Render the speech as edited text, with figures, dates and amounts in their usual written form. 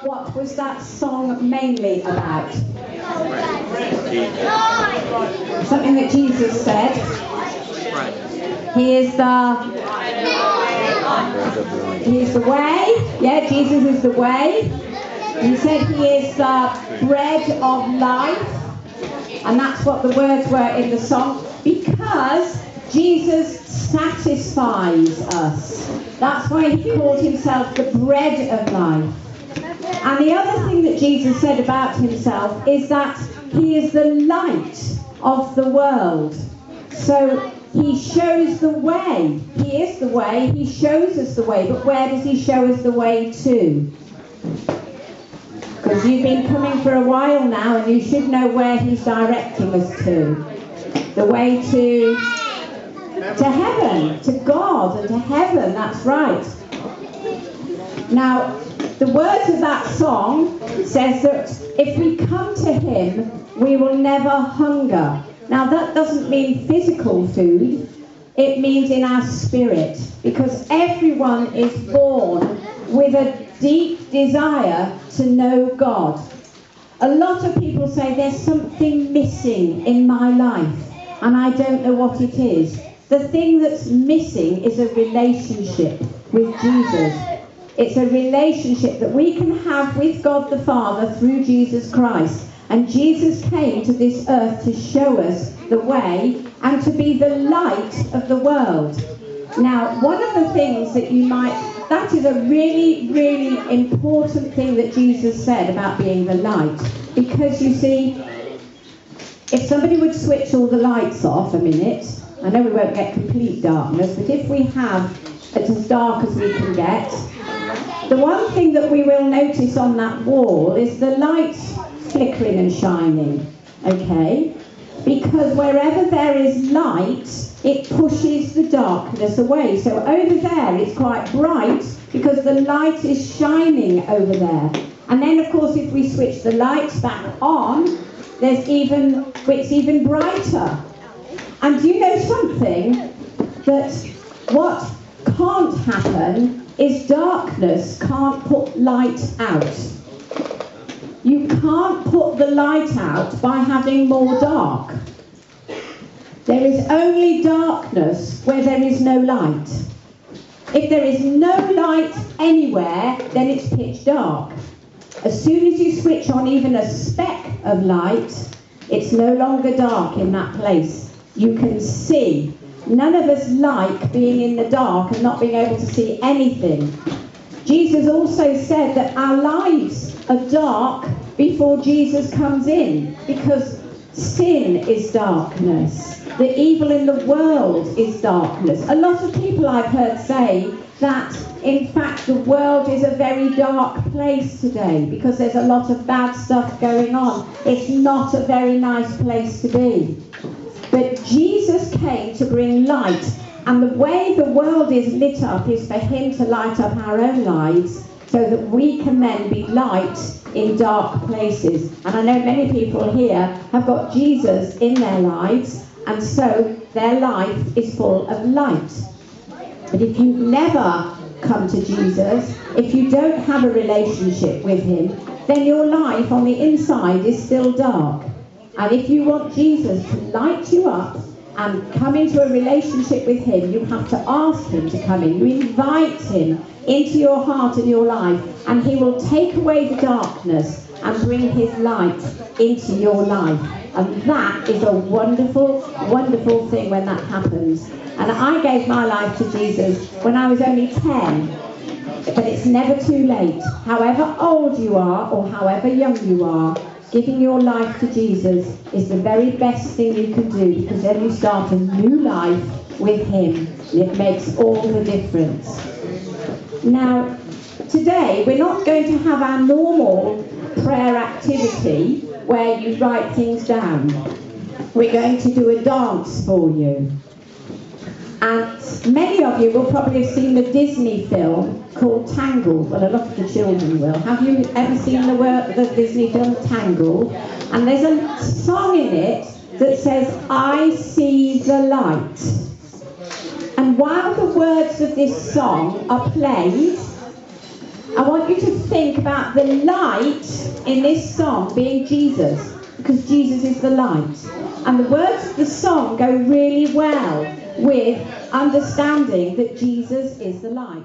What was that song mainly about? Something that Jesus said. He is the way. Yeah, Jesus is the way. He said he is the bread of life. And that's what the words were in the song. Because Jesus satisfies us. That's why he called himself the bread of life. And the other thing that Jesus said about himself is that he is the light of the world. So he shows the way. He is the way. He shows us the way. But where does he show us the way to? Because you've been coming for a while now and you should know where he's directing us to. The way to heaven, to God and to heaven, that's right. Now, the words of that song says that if we come to him, we will never hunger. Now, that doesn't mean physical food. It means in our spirit. Because everyone is born with a deep desire to know God. A lot of people say there's something missing in my life and I don't know what it is. The thing that's missing is a relationship with Jesus. It's a relationship that we can have with God the Father through Jesus Christ. And Jesus came to this earth to show us the way and to be the light of the world. Now, one of the things that that is a really, really important thing that Jesus said about being the light. Because you see, if somebody would switch all the lights off a minute, I know we won't get complete darkness, but if we have it as dark as we can get, the one thing that we will notice on that wall is the lights flickering and shining, okay? Because wherever there is light, it pushes the darkness away. So over there it's quite bright because the light is shining over there. And then of course if we switch the lights back on, it's even brighter. And do you know something? That what can't happen is darkness can't put light out. You can't put the light out by having more dark. There is only darkness where there is no light. If there is no light anywhere, then it's pitch dark. As soon as you switch on even a speck of light, it's no longer dark in that place. You can see. None of us like being in the dark and not being able to see anything. Jesus also said that our lives are dark before Jesus comes in, because sin is darkness. The evil in the world is darkness. A lot of people I've heard say that, in fact, the world is a very dark place today because there's a lot of bad stuff going on. It's not a very nice place to be. But Jesus came to bring light, and the way the world is lit up is for him to light up our own lives so that we can then be light in dark places. And I know many people here have got Jesus in their lives, and so their life is full of light. But if you've never come to Jesus, if you don't have a relationship with him, then your life on the inside is still dark. And if you want Jesus to light you up and come into a relationship with him, you have to ask him to come in. You invite him into your heart and your life, and he will take away the darkness and bring his light into your life. And that is a wonderful, wonderful thing when that happens. And I gave my life to Jesus when I was only 10. But it's never too late. However old you are or however young you are, giving your life to Jesus is the very best thing you can do, because then you start a new life with him. And it makes all the difference. Now, today we're not going to have our normal prayer activity where you write things down. We're going to do a dance for you. And many of you will probably have seen the Disney film called Tangled. Well, a lot of the children will. Have you ever seen the Disney film Tangled? And there's a song in it that says, I see the light. And while the words of this song are played, I want you to think about the light in this song being Jesus, because Jesus is the light. And the words of the song go really well with understanding that Jesus is the light.